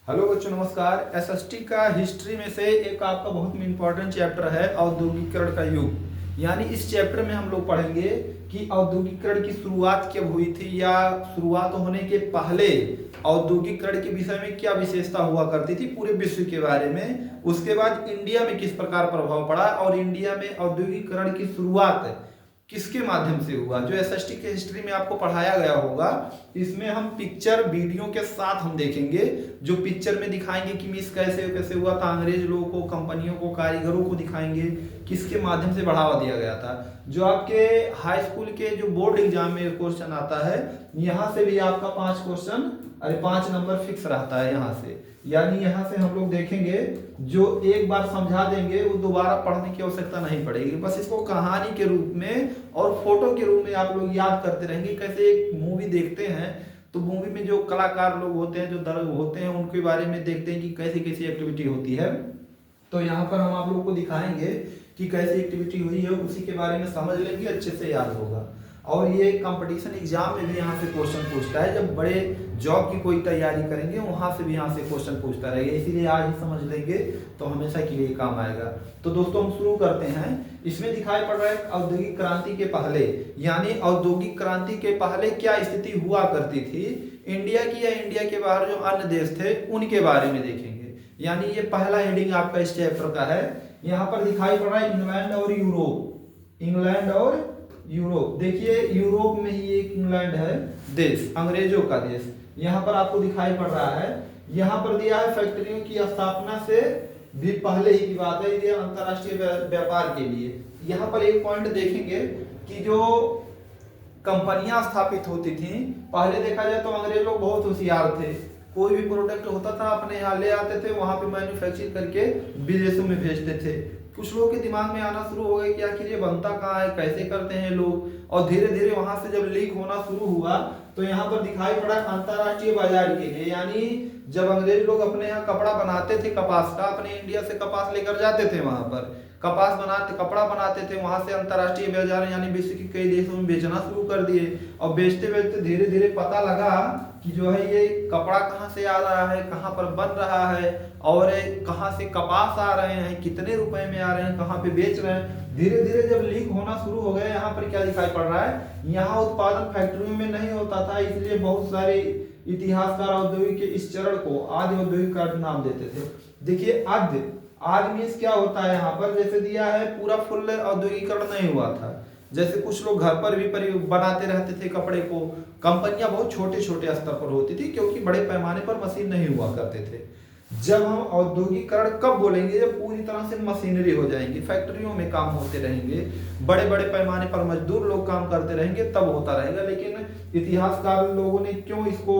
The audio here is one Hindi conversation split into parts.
हेलो बच्चों, नमस्कार। एसएसटी का हिस्ट्री में से एक आपका बहुत ही इंपॉर्टेंट चैप्टर है औद्योगिकरण का युग। यानी इस चैप्टर में हम लोग पढ़ेंगे कि औद्योगिकरण की शुरुआत कब हुई थी या शुरुआत होने के पहले औद्योगिकरण के विषय में क्या विशेषता हुआ करती थी पूरे विश्व के बारे में। उसके बाद इंडिया में किस प्रकार प्रभाव पड़ा और इंडिया में औद्योगिकरण की शुरुआत किसके माध्यम से हुआ। जो एसएसटी के हिस्ट्री में आपको पढ़ाया गया होगा, इसमें हम पिक्चर वीडियो के साथ हम देखेंगे। जो पिक्चर में दिखाएंगे कि मिस कैसे कैसे हुआ था, अंग्रेज लोगों को, कंपनियों को, कारीगरों को दिखाएंगे किसके माध्यम से बढ़ावा दिया गया था। जो आपके हाई स्कूल के जो बोर्ड एग्जाम में क्वेश्चन आता है, यहाँ से भी आपका 5 नंबर फिक्स रहता है यहाँ से। यानी यहाँ से हम लोग देखेंगे, जो एक बार समझा देंगे वो दोबारा पढ़ने की आवश्यकता नहीं पड़ेगी। बस इसको कहानी के रूप में और फोटो के रूप में आप लोग याद करते रहेंगे। कैसे एक मूवी देखते हैं तो मूवी में जो कलाकार लोग होते हैं, जो दर्द होते हैं, उनके बारे में देखते हैं कि कैसी कैसी एक्टिविटी होती है। तो यहाँ पर हम आप लोगों को दिखाएंगे कि कैसी एक्टिविटी हुई है, उसी के बारे में समझ लेंगे, अच्छे से याद होगा। और ये कंपटीशन एग्जाम में भी यहाँ से क्वेश्चन पूछता है। जब बड़े जॉब की कोई तैयारी करेंगे वहां से भी यहाँ से क्वेश्चन पूछता रहेगा, इसीलिए आज ही समझ लेंगे तो हमेशा के लिए काम आएगा। तो दोस्तों हम शुरू करते हैं। इसमें दिखाई पड़ रहा है औद्योगिक क्रांति के पहले, यानी औद्योगिक क्रांति के पहले क्या स्थिति हुआ करती थी इंडिया की या इंडिया के बाहर जो अन्य देश थे उनके बारे में देखेंगे। यानी ये पहला हेडिंग आपका इस चैप्टर का है। यहाँ पर दिखाई पड़ रहा है इंग्लैंड और यूरोप। इंग्लैंड और यूरोप, देखिए यूरोप में ही एक इंग्लैंड है देश, अंग्रेजों का देश। यहाँ पर आपको दिखाई पड़ रहा है, यहाँ पर दिया है फैक्ट्रियों की स्थापना से भी पहले ही की बात है, ये अंतरराष्ट्रीय व्यापार के लिए। यहाँ पर एक पॉइंट देखेंगे कि जो कंपनियां स्थापित होती थी पहले, देखा जाए तो अंग्रेज लोग बहुत होशियार थे। कोई भी प्रोडक्ट होता था अपने यहाँ ले आते थे, वहां पे मैन्युफैक्चर करके विदेशों में भेजते थे। कुछ लोगों के दिमाग में आना शुरू हो गया कि आखिर ये बनता कहाँ है, कैसे करते हैं लोग। और धीरे धीरे वहां से जब लीक होना शुरू हुआ तो यहाँ पर दिखाई पड़ा अंतरराष्ट्रीय बाजार के लिए। यानी जब अंग्रेज लोग अपने यहाँ कपड़ा बनाते थे कपास का, अपने इंडिया से कपास लेकर जाते थे, वहां पर कपास बनाते, कपड़ा बनाते थे, वहां से अंतरराष्ट्रीय बाजार यानी विश्व के कई देशों में बेचना शुरू कर दिए। और बेचते बेचते धीरे धीरे पता लगा कि जो है ये कपड़ा कहाँ से आ रहा है, कहाँ पर बन रहा है, और कहाँ से कपास आ रहे हैं, कितने रुपए में आ रहे हैं, कहाँ पे बेच रहे हैं। धीरे धीरे जब लीक होना शुरू हो गया, यहाँ पर क्या दिखाई पड़ रहा है, यहाँ उत्पादन फैक्ट्रियों में नहीं होता था, इसलिए बहुत सारे इतिहासकार औद्योगिक के इस चरण को आदि औद्योगिक का नाम देते थे। देखिए आदि मीन्स क्या होता है, यहाँ पर जैसे दिया है पूरा फुल औद्योगिकरण नहीं हुआ था। जैसे कुछ लोग घर पर भी बनाते रहते थे कपड़े को। कंपनियां बहुत छोटे छोटे स्तर पर होती थी क्योंकि बड़े पैमाने पर मशीन नहीं हुआ करते थे। जब हम औद्योगिकरण कब बोलेंगे, जब पूरी तरह से मशीनरी हो जाएंगी, फैक्ट्रियों में काम होते रहेंगे, बड़े बड़े पैमाने पर मजदूर लोग काम करते रहेंगे, तब होता रहेगा। लेकिन इतिहासकार लोगों ने क्यों इसको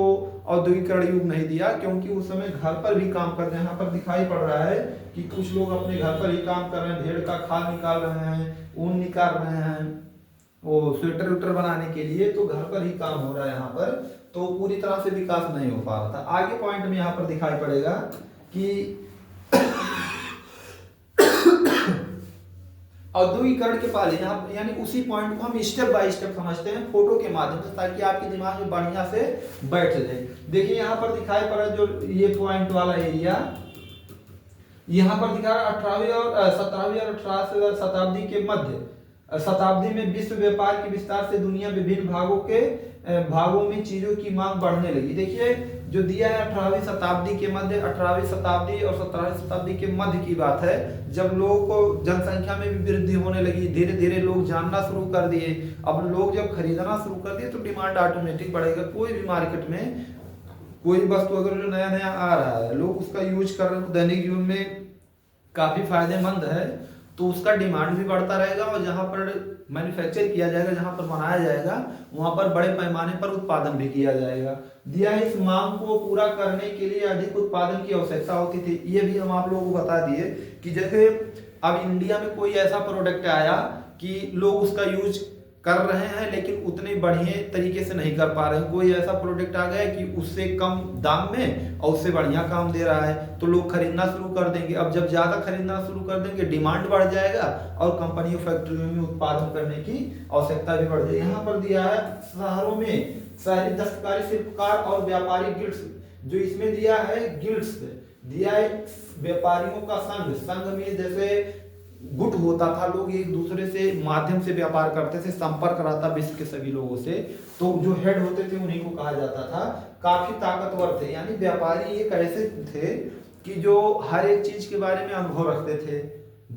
औद्योगिकरण युग नहीं दिया, क्योंकि उस समय घर पर भी काम कर रहे हैं। यहाँ पर दिखाई पड़ रहा है कि कुछ लोग अपने घर पर ही काम कर रहे हैं, भेड़ का खाल निकाल रहे हैं, ऊन निकाल रहे हैं, वो स्वेटर वेटर बनाने के लिए, तो घर पर ही काम हो रहा है यहाँ पर। तो पूरी तरह से विकास नहीं हो पा रहा था। आगे पॉइंट में यहाँ पर दिखाई पड़ेगा कि औद्योगिकरण के पहले, यहाँ यानी उसी पॉइंट को हम स्टेप बाय स्टेप समझते हैं फोटो के माध्यम से, ताकि आपके दिमाग में बढ़िया से बैठ जाए। देखिए यहाँ पर दिखाई पड़ा जो ये पॉइंट वाला एरिया, यहाँ पर दिखा 18वीं और 17वीं और 18वीं शताब्दी के मध्य शताब्दी में विश्व व्यापार के विस्तार से दुनिया विभिन्न भागों में चीजों की मांग बढ़ने लगी। देखिए जो दिया है 18वीं शताब्दी के मध्य, 18वीं शताब्दी और 17वीं शताब्दी के मध्य की बात है, जब लोगों को जनसंख्या में भी वृद्धि होने लगी, धीरे धीरे लोग जानना शुरू कर दिए। अब लोग जब खरीदना शुरू कर दिए तो डिमांड ऑटोमेटिक बढ़ेगा। कोई भी मार्केट में कोई वस्तु अगर जो नया नया आ रहा है, लोग उसका यूज कर रहे हैं, दैनिक जीवन में काफी फायदेमंद है, तो उसका डिमांड भी बढ़ता रहेगा। और जहां पर मैन्युफैक्चर किया जाएगा, जहां पर बनाया जाएगा, वहां पर बड़े पैमाने पर उत्पादन भी किया जाएगा। दिया इस मांग को पूरा करने के लिए अधिक उत्पादन की आवश्यकता होती थी। ये भी हम आप लोगों को बता दिए कि जैसे अब इंडिया में कोई ऐसा प्रोडक्ट आया कि लोग उसका यूज कर रहे हैं लेकिन उतने बढ़िया तरीके से नहीं कर पा रहे हैं। कोई ऐसा प्रोडक्ट आ गया कि उससे कम दाम में और उससे बढ़िया काम दे रहा है, तो लोग खरीदना शुरू कर देंगे। अब जब ज्यादा खरीदना शुरू कर देंगे, डिमांड बढ़ जाएगा और कंपनियों फैक्ट्रियों में उत्पादन करने की आवश्यकता भी बढ़ जाएगी। यहाँ पर दिया है शहरों में शहरी दस्तकारी शिल्पकार और व्यापारी जो इसमें दिया है गिल्ड्स, दिया है व्यापारियों का संघ। संघ में जैसे गुट होता था, लोग एक दूसरे से माध्यम से व्यापार करते थे, संपर्क रहता विश्व के सभी लोगों से, तो जो हेड होते थे उन्हीं को कहा जाता था। काफी ताकतवर थे, यानी व्यापारी एक ऐसे थे कि जो हर एक चीज के बारे में अनुभव रखते थे।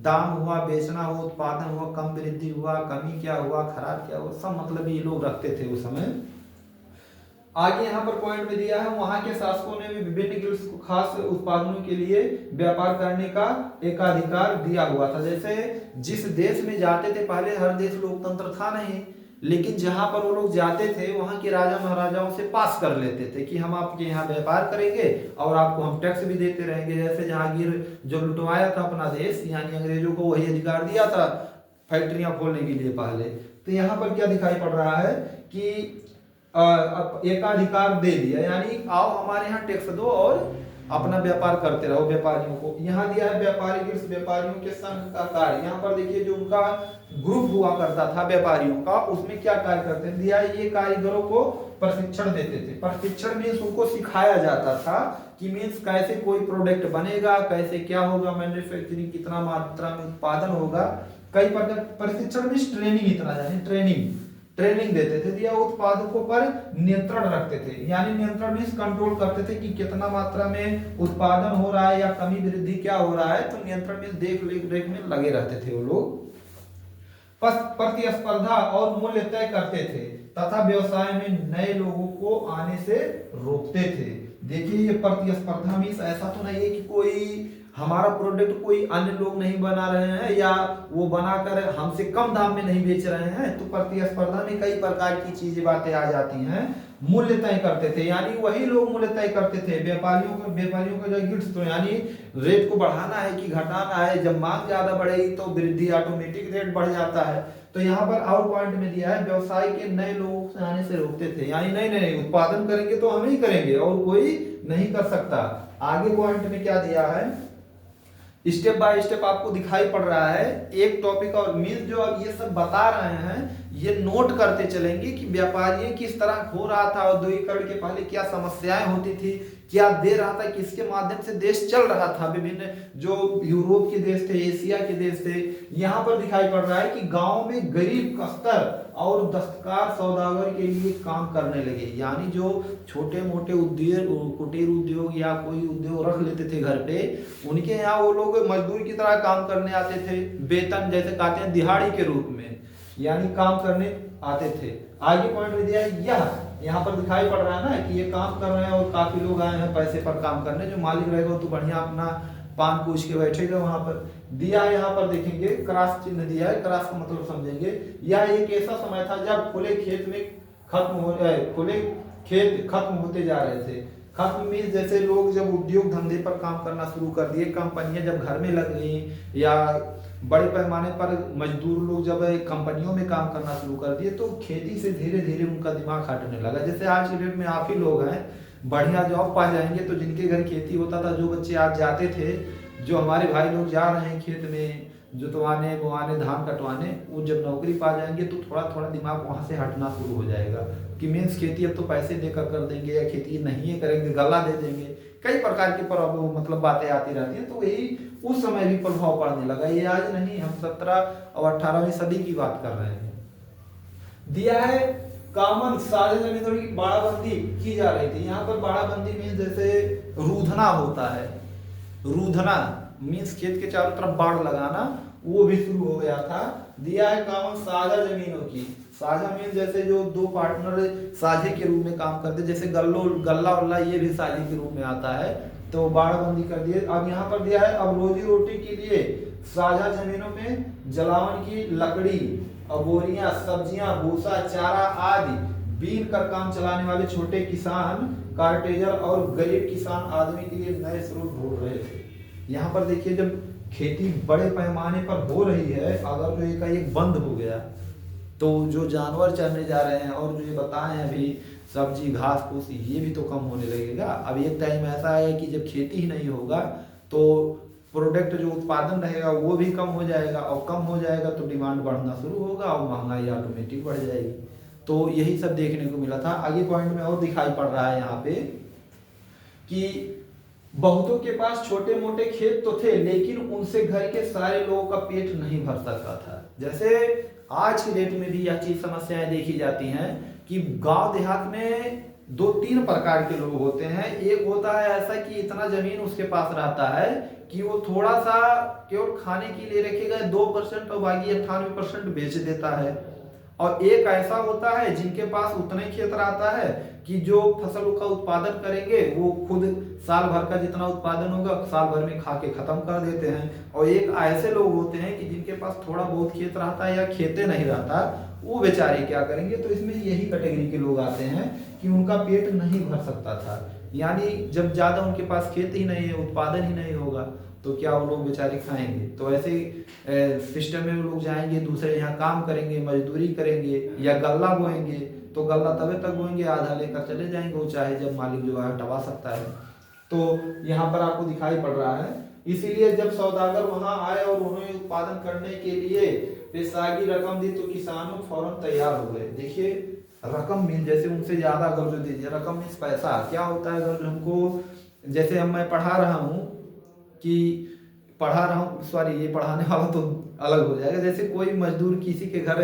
दाम हुआ, बेचना हुआ, उत्पादन हुआ, कम वृद्धि हुआ, कमी क्या हुआ, खराब क्या हुआ, सब मतलब ये लोग रखते थे उस समय। आगे यहाँ पर पॉइंट में दिया है, वहां के शासकों ने भी विभिन्न गिल्ड्स को खास उत्पादनों के लिए व्यापार करने का एकाधिकार दिया हुआ था। जैसे जिस देश में जाते थे, पहले हर देश लोकतंत्र था नहीं, लेकिन जहां पर वो लोग जाते थे वहां के राजा महाराजाओं से पास कर लेते थे कि हम आपके यहाँ व्यापार करेंगे और आपको हम टैक्स भी देते रहेंगे। जैसे जहांगीर जो लुटवाया था अपना देश, यानी अंग्रेजों को वही अधिकार दिया था फैक्ट्रियां खोलने के लिए पहले। तो यहाँ पर क्या दिखाई पड़ रहा है कि एकाधिकार दे दिया, यानी आओ हमारे यहाँ टैक्स दो और अपना व्यापार करते रहो व्यापारियों को। यहाँ दिया है व्यापारी गिल्ड्स, व्यापारियों के संघ का कार्य। यहाँ पर देखिए जो उनका ग्रुप हुआ करता था व्यापारियों का, उसमें क्या कार्य करते हैं दिया है, ये कारीगरों को प्रशिक्षण देते थे। प्रशिक्षण मीन्स उनको सिखाया जाता था कि मीन्स कैसे कोई प्रोडक्ट बनेगा, कैसे क्या होगा, मैन्युफैक्चरिंग कितना मात्रा में उत्पादन होगा, कई प्रकार प्रशिक्षण मीन्स ट्रेनिंग, इतना यानी ट्रेनिंग देते थे। दिया उत्पादकों पर नियंत्रण रखते थे, यानी नियंत्रण मीन्स कंट्रोल करते थे कि कितना मात्रा में उत्पादन हो रहा है या कमी वृद्धि क्या हो रहा है, तो नियंत्रण मीन्स देख रेख में लगे रहते थे वो लोग। प्रतिस्पर्धा और मूल्य तय करते थे तथा व्यवसाय में नए लोगों को आने से रोकते थे। देखिए ये प्रतिस्पर्धा मीन्स ऐसा तो नहीं है कि कोई हमारा प्रोडक्ट कोई अन्य लोग नहीं बना रहे हैं या वो बनाकर हमसे कम दाम में नहीं बेच रहे हैं, तो प्रतिस्पर्धा में कई प्रकार की चीजें बातें आ जाती हैं। मूल्य तय करते थे, यानी वही लोग मूल्य तय करते थे। व्यापारियों का जो गिल्ड्स, तो यानी रेट को बढ़ाना है कि घटाना है, जब मांग ज्यादा बढ़ेगी तो वृद्धि ऑटोमेटिक रेट बढ़ जाता है। तो यहाँ पर और पॉइंट में दिया है व्यवसाय के नए लोगों से आने से रोकते थे, यानी नहीं उत्पादन करेंगे तो हम ही करेंगे और कोई नहीं कर सकता। आगे पॉइंट में क्या दिया है, स्टेप बाय स्टेप आपको दिखाई पड़ रहा है एक टॉपिक और मीन्स जो अब ये सब बता रहे हैं ये नोट करते चलेंगे कि व्यापारी किस तरह हो रहा था, औद्योगिकरण के पहले क्या समस्याएं होती थी, क्या दे रहा था, किसके माध्यम से देश चल रहा था। विभिन्न जो यूरोप के देश थे, एशिया के देश थे, यहाँ पर दिखाई पड़ रहा है कि गांव में गरीब कस्तर और दस्तकार सौदागर के लिए काम करने लगे, यानी जो छोटे मोटे उद्योग, कुटीर उद्योग या कोई उद्योग रख लेते थे घर पे, उनके यहाँ वो लोग मजदूर की तरह काम करने आते थे, वेतन जैसे कहते हैं दिहाड़ी के रूप में, यानी काम करने आते थे। आगे पॉइंट में दिया है यह, यहाँ पर दिखाई पड़ रहा है ना कि ये काम कर रहे हैं और काफी लोग आए हैं पैसे पर काम करने। जो मालिक रहेगा तो बढ़िया अपना पान पूछ के बैठेगा वहां पर। दिया है यहाँ पर देखेंगे क्रॉस चिन्ह दिया है, क्रॉस का मतलब समझेंगे। यह एक ऐसा समय था जब खुले खेत खत्म होते जा रहे थे। खत्म मीन्स जैसे लोग जब उद्योग धंधे पर काम करना शुरू कर दिए, कंपनियां जब घर में लग गई या बड़े पैमाने पर मजदूर लोग जब कंपनियों में काम करना शुरू कर दिए, तो खेती से धीरे धीरे उनका दिमाग हटने लगा। जैसे आज के डेट में आप ही लोग हैं, बढ़िया जॉब पा जाएंगे तो जिनके घर खेती होता था, जो बच्चे आज जाते थे, जो हमारे भाई लोग जा रहे हैं खेत में जुतवाने बोआने धान कटवाने, वो जब नौकरी पा जाएंगे तो थोड़ा थोड़ा दिमाग वहां से हटना शुरू हो जाएगा कि मीन्स खेती अब तो पैसे देकर कर देंगे या खेती नहीं करेंगे गला दे देंगे, कई प्रकार की मतलब बातें आती रहती हैं। तो यही उस समय भी प्रभाव पड़ने लगा। ये आज नहीं, हम 17 और 18वीं सदी की बात कर रहे हैं। दिया है कॉमन साझा जमीनों की बाड़ाबंदी की जा रही थी। यहाँ पर बाड़ाबंदी में जैसे रूधना होता है, रूधना मीन्स खेत के चारों तरफ बाड़ लगाना, वो भी शुरू हो गया था। दिया है कॉमन साझा जमीनों की, साझा मीन जैसे जो दो पार्टनर साझे के रूप में काम करते, जैसे गल्ला उल्ला ये भी साझे के रूप में आता है, तो बाड़बंदी कर दिए। अब यहाँ पर दिया है अब रोजी रोटी के लिए साझा जमीनों में जलावन की लकड़ी और बोरियां, सब्जियां, भूसा, चारा आदि बीन कर काम चलाने वाले छोटे किसान, कार्टेजर और गरीब किसान आदमी के लिए नए स्रोत ढूंढ रहे थे। यहाँ पर देखिए जब खेती बड़े पैमाने पर हो रही है, अगर जो एक बंद हो गया तो जो जानवर चरने जा रहे हैं और जो ये बताए हैं अभी सब्जी घास फूस ये भी तो कम होने लगेगा। अब एक टाइम ऐसा है कि जब खेती ही नहीं होगा तो प्रोडक्ट जो उत्पादन रहेगा वो भी कम हो जाएगा, और कम हो जाएगा तो डिमांड बढ़ना शुरू होगा और महंगाई ऑटोमेटिक बढ़ जाएगी। तो यही सब देखने को मिला था। आगे पॉइंट में और दिखाई पड़ रहा है यहाँ पे कि बहुतों के पास छोटे मोटे खेत तो थे, लेकिन उनसे घर के सारे लोगों का पेट नहीं भर सकता था। जैसे आज की डेट में भी यह चीज समस्याएं देखी जाती हैं कि गांव देहात में दो तीन प्रकार के लोग होते हैं। एक होता है ऐसा कि इतना जमीन उसके पास रहता है कि वो थोड़ा सा केवल खाने के लिए रखेगा 2% और बाकी 98% बेच देता है। और एक ऐसा होता है जिनके पास उतना ही खेत रहता है कि जो फसल का उत्पादन करेंगे वो खुद साल भर का जितना उत्पादन होगा साल भर में खा के खत्म कर देते हैं। और एक ऐसे लोग होते हैं कि जिनके पास थोड़ा बहुत खेत रहता है या खेते नहीं रहता, वो बेचारे क्या करेंगे। तो इसमें यही कैटेगरी के लोग आते हैं कि उनका पेट नहीं भर सकता था, यानी जब ज्यादा उनके पास खेत ही नहीं है, उत्पादन ही नहीं होगा, तो क्या वो लोग बेचारे खाएंगे। तो ऐसे सिस्टम में वो लोग जाएंगे, दूसरे यहाँ काम करेंगे, मजदूरी करेंगे या गल्ला बोएंगे। तो गल्ला तबे तक बोएंगे, आधा लेकर चले जाएंगे, वो चाहे जब मालिक जो है हटवा सकता है। तो यहाँ पर आपको दिखाई पड़ रहा है। इसीलिए जब सौदागर वहां आए और उन्होंने उत्पादन करने के लिए पैसा की रकम दी तो किसान फौरन तैयार हो गए। देखिए रकम मीन जैसे उनसे ज्यादा अगर जो दीजिए, रकम मीन पैसा क्या होता है। अगर हमको जैसे हम मैं पढ़ा रहा हूँ सॉरी ये पढ़ाने वाला तो अलग हो जाएगा। जैसे कोई मजदूर किसी के घर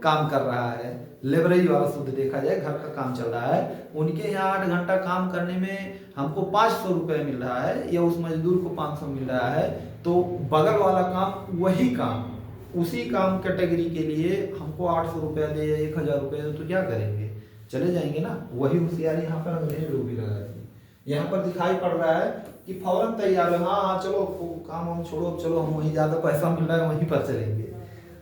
काम कर रहा है, लेबरई वाला शुद्ध देखा जाए, घर का काम चल रहा है, उनके यहाँ 8 घंटा काम करने में हमको 500 रुपये मिल रहा है या उस मजदूर को 500 मिल रहा है, तो बगल वाला काम वही काम उसी काम कैटेगरी के लिए हमको 800 रुपया दे या 1000 रुपया दे तो क्या करेंगे, चले जाएंगे ना। वही होशियारी यहाँ पर अंग्रेज लोग भी लगा दिए। यहाँ पर दिखाई पड़ रहा है कि फौरन तैयार है, हाँ चलो काम हम छोड़ो, चलो हम वहीं ज्यादा पैसा मिल रहा है वहीं पर चलेंगे।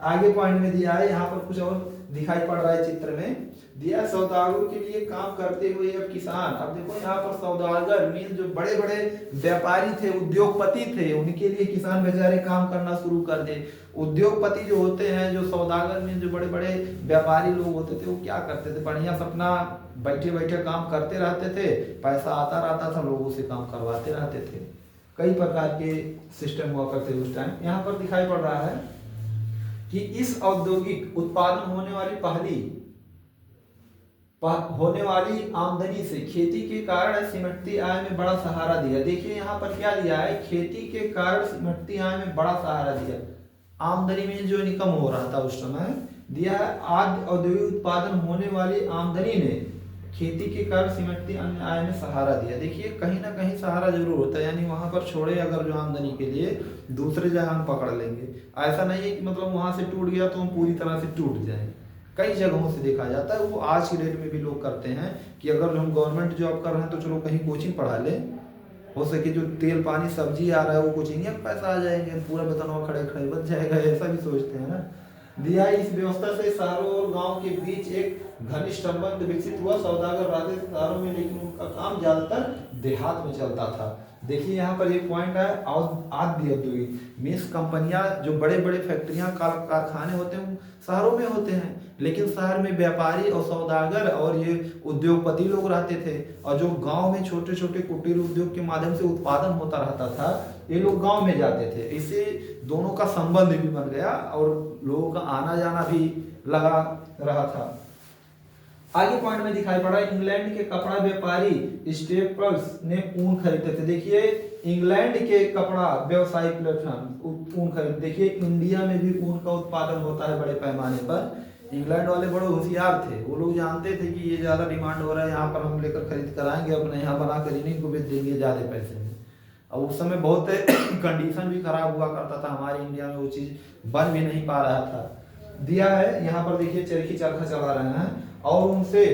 आगे पॉइंट में दिया है, यहाँ पर कुछ और दिखाई पड़ रहा है चित्र में दिया, सौदागरों के लिए काम करते हुए अब किसान। अब देखो यहाँ पर सौदागर मीन जो बड़े बड़े व्यापारी थे, उद्योगपति थे, उनके लिए किसान बेचारे काम करना शुरू कर दे। उद्योगपति जो होते हैं, जो सौदागर में जो बड़े बड़े व्यापारी लोग होते थे, वो क्या करते थे, बढ़िया से अपना बैठे बैठे काम करते रहते थे, पैसा आता रहता था, लोगों से काम करवाते रहते थे। कई प्रकार के सिस्टम हुआ करते उस टाइम। यहाँ पर दिखाई पड़ रहा है कि इस औद्योगिक उत्पादन होने वाली आमदनी से खेती के कारण सिमटती आय में बड़ा सहारा दिया। देखिए यहाँ पर क्या दिया है, खेती के कारण सिमटती आय में बड़ा सहारा दिया। आमदनी में जो इनकम हो रहा था उस समय दिया है, आदि औद्योगिक उत्पादन होने वाली आमदनी ने खेती के कारण सिमटती अन्य आय में सहारा दिया। देखिए कहीं ना कहीं सहारा जरूर होता है, यानी वहां पर छोड़े अगर जो आमदनी के लिए दूसरे जगह हम पकड़ लेंगे। ऐसा नहीं है कि मतलब वहां से टूट गया तो हम पूरी तरह से टूट जाए। कई जगहों से देखा जाता है, वो आज की डेट में भी लोग करते हैं कि अगर हम गवर्नमेंट जॉब कर रहे हैं तो चलो कहीं कोचिंग पढ़ा ले, हो सके जो तेल पानी सब्जी आ रहा है वो कोचिंग में पैसा आ जाएंगे, पूरा वेतन खड़े खड़े बच जाएगा, ऐसा भी सोचते हैं ना। दिया इस व्यवस्था से शहरों और गांव के बीच एक घनिष्ठ संबंध विकसित हुआ। सौदागर रहते थे शहरों में, लेकिन उनका काम ज्यादातर देहात में चलता था। देखिए यहाँ पर एक पॉइंट है, आदि औद्योगिक मीन्स कंपनियां, जो बड़े बड़े फैक्ट्रियां कारखाने होते हैं शहरों में होते हैं, लेकिन शहर में व्यापारी और सौदागर और ये उद्योगपति लोग रहते थे। और जो गांव में छोटे छोटे कुटीर उद्योग के माध्यम से उत्पादन होता रहता था, ये लोग गांव में जाते थे। इससे दोनों का संबंध भी बन गया और लोगों का आना जाना भी लगा रहा था। आगे पॉइंट में दिखाई पड़ा, इंग्लैंड के कपड़ा व्यापारी स्टेपल्स ने ऊन खरीदते थे। देखिए इंग्लैंड के कपड़ा व्यवसायिक प्लेटफॉर्म ऊन खरीद। देखिए इंडिया में भी ऊन का उत्पादन होता है बड़े पैमाने पर। इंग्लैंड वाले बड़े होशियार थे, वो लोग जानते थे कि ये ज्यादा डिमांड हो रहा है, यहाँ पर हम लेकर खरीद कर आएंगे, अपने यहाँ बना कर इन्हीं को बेच देंगे ज्यादा पैसे में। और उस समय बहुत कंडीशन भी खराब हुआ करता था, हमारे इंडिया में वो चीज बन भी नहीं पा रहा था। दिया है यहाँ पर देखिए चरखी चरखा चला रहे हैं और उनसे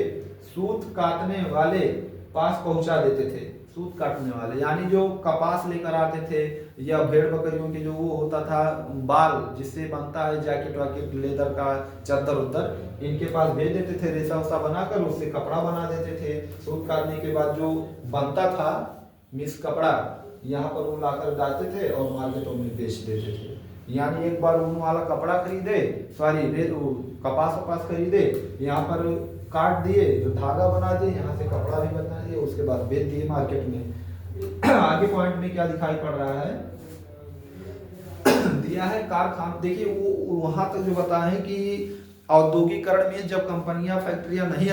सूत काटने वाले पास पहुंचा देते थे। सूत काटने वाले यानी जो कपास लेकर आते थे या भेड़ बकरियों के जो वो होता था बाल जिससे बनता है जैकेट वाकेट लेदर का चादर उदर, इनके पास भेज देते थे, रेशा वसा बनाकर उससे कपड़ा बना देते थे। सूत काटने के बाद जो बनता था मिस कपड़ा यहाँ पर वो लाकर डालते थे और मार्केटों में बेच देते थे। यानी एक बार ऊन वाला कपड़ा खरीदे, कपास वपास खरीदे, यहाँ पर काट दिए, जो धागा बना दिए, यहाँ से कपड़ा भी बना दिए, उसके बाद बेच दिए मार्केट में। आगे पॉइंट में क्या दिखाई पड़ रहा है, दिया है कारखाना। देखिए वो वहां तक जो बताए कि औद्योगिकरण में जब कंपनियां फैक्ट्रियां नहीं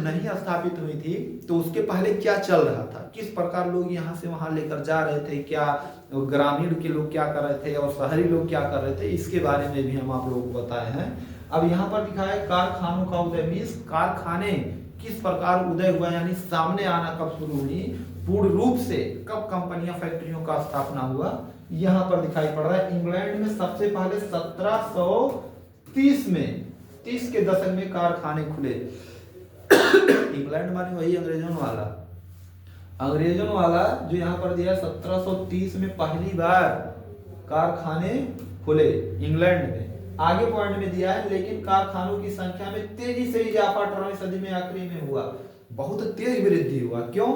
नहीं स्थापित हुई थी तो उसके पहले क्या चल रहा था, किस प्रकार लोग यहाँ से वहाँ लेकर जा रहे थे, क्या ग्रामीण के लोग क्या कर रहे थे और शहरी लोग क्या कर रहे थे, इसके बारे में भी हम आप लोगों को बताए हैं। अब यहाँ पर लिखा है कारखानों का उदय, मीन्स कारखाने किस प्रकार उदय हुआ, यानी सामने आना कब शुरू हुई, पूर्ण रूप से कब कंपनियां फैक्ट्रियों का स्थापना हुआ, यहाँ पर दिखाई पड़ रहा है। इंग्लैंड में सबसे पहले 1730 में, 30 के दशक में कारखाने खुले। इंग्लैंड माने वही अंग्रेजों वाला जो यहाँ पर दिया 1730 में पहली बार कारखाने खुले इंग्लैंड में। आगे पॉइंट में दिया है लेकिन कारखानों की संख्या में तेजी से इजाफा 18वीं सदी में आखिरी में हुआ, बहुत तेज वृद्धि हुआ। क्यों?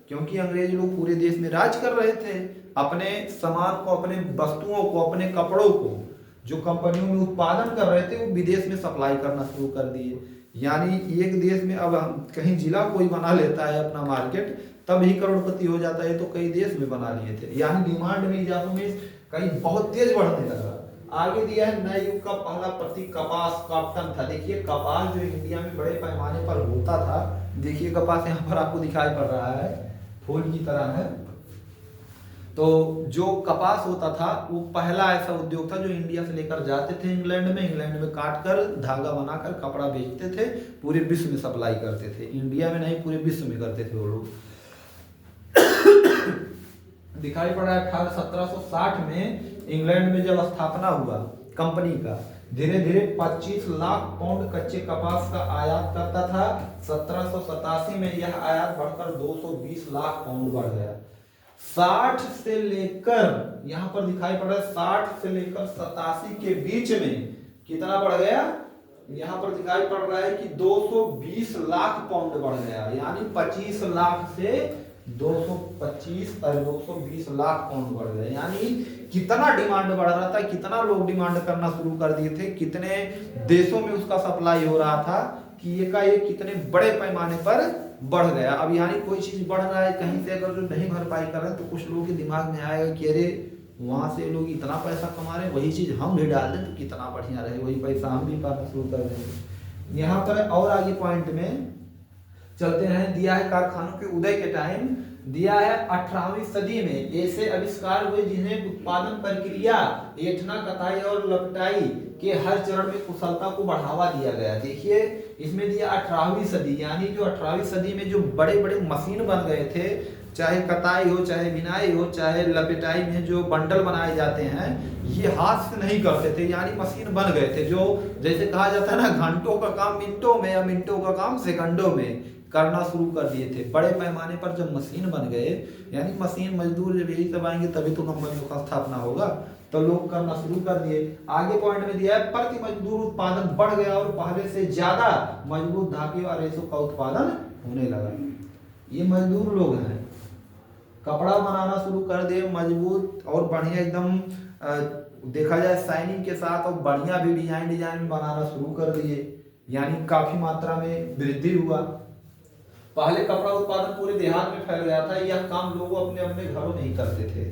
क्योंकि अंग्रेज लोग पूरे देश में राज कर रहे थे, अपने सामान को, अपने वस्तुओं को, अपने कपड़ों को जो कंपनियों में उत्पादन कर रहे थे वो विदेश में सप्लाई करना शुरू कर दिए। यानी एक देश में अब कहीं जिला कोई बना लेता है अपना मार्केट तब ही करोड़पति हो जाता है, तो कई देश में बना लिए थे। यानी डिमांड में इजाफा में कहीं बहुत तेज बढ़ने लगा। आगे दिया है नए युग का पहला प्रतीक कपास, कॉटन था। देखिए कपास जो इंडिया में बड़े पैमाने पर होता था, देखिए कपास यहाँ पर आपको दिखाई पड़ रहा है, फूल की तरह है। तो जो कपास होता था वो पहला ऐसा उद्योग था जो इंडिया से लेकर जाते थे इंग्लैंड में काट कर धागा बनाकर कपड़ा बेचते थे, पूरे विश्व में सप्लाई करते थे। इंडिया में नहीं, पूरे विश्व में करते थे वो लोग। दिखाई पड़ा है 1760 में इंग्लैंड में जब स्थापना हुआ कंपनी का, धीरे धीरे 25 लाख पाउंड कच्चे कपास का आयात करता था। 1787 में यह आयात बढ़कर 220 लाख पाउंड बढ़ गया। 60 से लेकर यहां पर दिखाई पड़ रहा है 60 से लेकर 87 के बीच में कितना बढ़ गया, यहां पर दिखाई पड़ रहा है कि 220 लाख पाउंड बढ़ गया। यानी 25 लाख से 220 लाख पाउंड बढ़ गए। यानी कितना डिमांड बढ़ रहा था, कितना लोग डिमांड करना शुरू कर दिए थे, कितने देशों में उसका सप्लाई हो रहा था कि ये का ये कितने बड़े पैमाने पर बढ़ गया। अब यानी कोई चीज बढ़ रहा है कहीं से, अगर जो नहीं भरपाई कर रहे हैं तो कुछ लोगों के दिमाग में आएगा कि अरे वहां से लोग इतना पैसा कमा रहे हैं, वही चीज हम भी डाल दें तो कितना बढ़िया रहे, वही पैसा हम भी पाना शुरू कर देंगे। यहाँ पर और आगे पॉइंट में चलते हैं। दिया है कारखानों के उदय के टाइम, दिया है 18वीं सदी में ऐसे आविष्कार हुए जिन्हें उत्पादन प्रक्रिया, ऐंठना, कताई और लपटाई के हर चरण में कुशलता को बढ़ावा दिया गया। देखिए इसमें दिया 18वीं सदी, यानी जो 18वीं सदी में जो बड़े बड़े मशीन बन गए थे, चाहे कताई हो, चाहे बिनाई हो, चाहे लपेटाई में जो बंडल बनाए जाते हैं, ये हाथ से नहीं करते थे, यानी मशीन बन गए थे। जो जैसे कहा जाता है ना घंटों का काम मिनटों में या मिनटों का काम सेकंडों में करना शुरू कर दिए थे। बड़े पैमाने पर जब मशीन बन गए, यानी मशीन मजदूर जब यही सब आएंगे तभी तो कंपनियों का स्थापना होगा, तो लोग करना शुरू कर दिए। आगे पॉइंट में दिया है प्रति मजदूर उत्पादन बढ़ गया और पहले से ज्यादा मजबूत धागे और रेशों का उत्पादन होने लगा। ये मजदूर लोग हैं, कपड़ा बनाना शुरू कर दिए मजबूत और बढ़िया एकदम देखा जाए शाइनिंग के साथ, और बढ़िया भी डिजाइन बनाना शुरू कर दिए, यानी काफी मात्रा में वृद्धि हुआ। पहले कपड़ा उत्पादन पूरे देहात में फैल गया था, यह काम लोग अपने अपने घरों में ही करते थे,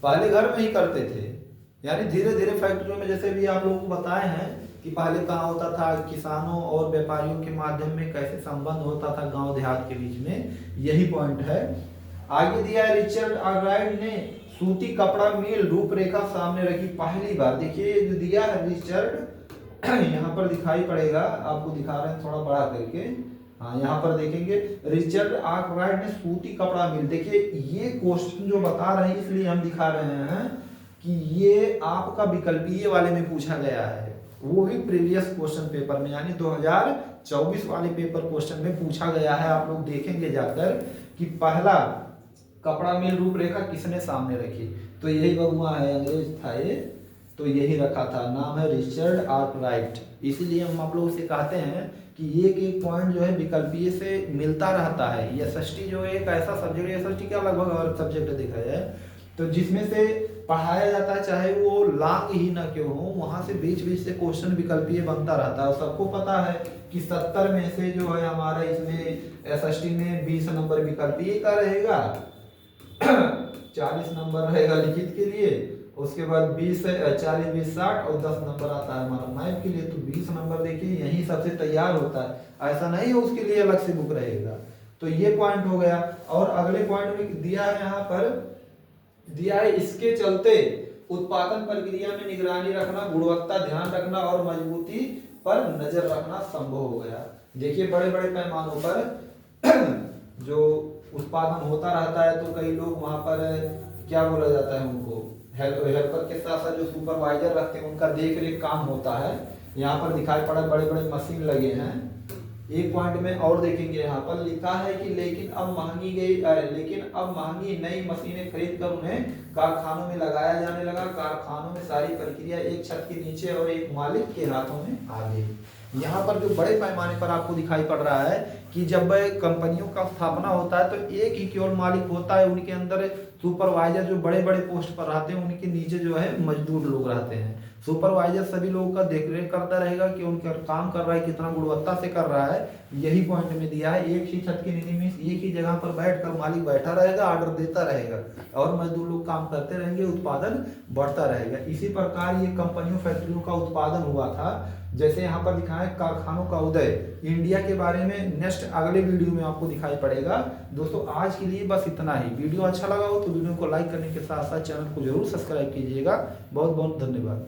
पहले घर में ही करते थे। यानी धीरे धीरे फैक्ट्रियों में, जैसे भी आप लोगों को बताए हैं कि पहले कहाँ होता था, किसानों और व्यापारियों के माध्यम में कैसे संबंध होता था गांव देहात के बीच में, यही पॉइंट है। आगे दिया है रिचर्ड आर्कराइट ने सूती कपड़ा मिल रूपरेखा सामने रखी पहली बार। देखिए जो दिया है रिचर्ड, यहाँ पर दिखाई पड़ेगा, आपको दिखा रहे हैं थोड़ा बड़ा करके, हाँ यहाँ पर देखेंगे रिचर्ड आर्कराइट ने सूती कपड़ा मिल। देखिए ये क्वेश्चन जो बता रहे हैं इसलिए हम दिखा रहे हैं कि ये आपका विकल्पीय वाले में पूछा गया है, वो भी प्रीवियस क्वेश्चन पेपर में, यानी 2024 वाले पेपर क्वेश्चन में पूछा गया है। आप लोग देखेंगे जाकर कि पहला कपड़ा मिल रूपरेखा किसने सामने रखी, तो यही बबुआ है, अंग्रेज था ये, तो यही रखा था, नाम है रिचर्ड आर्कराइट। इसीलिए हम आप लोगों से कहते हैं कि एक पॉइंट जो है विकल्पीय से मिलता रहता है। ये एसएसटी जो है एक ऐसा सब्जेक्ट है, एसएसटी क्या लगभग और सब्जेक्ट देखा जाए तो जिसमें से पढ़ाया जाता है, चाहे वो लॉन्ग ही ना क्यों हो, वहां से बीच बीच से क्वेश्चन विकल्पीय बनता रहता है। सबको पता है कि 70 में से जो है हमारा इसमें एसएसटी में 20 नंबर विकल्पीय का रहेगा, 40 नंबर रहेगा लिखित के लिए उसके बाद 20 40 20 60 और 10 नंबर आता है हमारा मैप के लिए। तो 20 नंबर देखिए यहीं सबसे तैयार होता है, ऐसा नहीं है उसके लिए अलग से बुक रहेगा। तो ये पॉइंट हो गया। और अगले पॉइंट में दिया है यहाँ पर, दिया है इसके चलते उत्पादन प्रक्रिया में निगरानी रखना, गुणवत्ता ध्यान रखना और मजबूती पर नजर रखना संभव हो गया। देखिए बड़े बड़े पैमानों पर जो उत्पादन होता रहता है तो कई लोग वहां पर क्या बोला जाता है उनको, हेल्पर के साथ साथ जो सुपरवाइजर रखते हैं उनका देख रेख काम होता है। यहाँ पर दिखाई पड़ा बड़े बड़े मशीन लगे हैं। एक पॉइंट में और देखेंगे यहाँ पर लिखा है कि लेकिन अब महंगी नई मशीनें खरीद कर उन्हें कारखानों में लगाया जाने लगा। कारखानों में सारी प्रक्रिया एक छत के नीचे और एक मालिक के हाथों में आ गई। यहाँ पर जो बड़े पैमाने पर आपको दिखाई पड़ रहा है कि जब कंपनियों का स्थापना होता है तो एक ही केवल मालिक होता है, उनके अंदर सुपरवाइजर जो बड़े बड़े पोस्ट पर रहते हैं उनके नीचे जो है मजदूर लोग रहते हैं। सुपरवाइजर सभी लोगों का देखरेख करता रहेगा कि उनका काम कर रहा है कितना गुणवत्ता से कर रहा है। यही पॉइंट में दिया है, एक ही छत के नीचे में एक ही जगह पर बैठकर मालिक बैठा रहेगा, ऑर्डर देता रहेगा और मजदूर लोग काम करते रहेंगे, उत्पादन बढ़ता रहेगा। इसी प्रकार ये कंपनियों फैक्ट्रियों का उत्पादन हुआ था। जैसे यहाँ पर दिखाया है कारखानों का उदय, इंडिया के बारे में नेक्स्ट अगले वीडियो में आपको दिखाई पड़ेगा। दोस्तों आज के लिए बस इतना ही। वीडियो अच्छा लगा हो तो वीडियो को लाइक करने के साथ साथ चैनल को जरूर सब्सक्राइब कीजिएगा। बहुत बहुत धन्यवाद।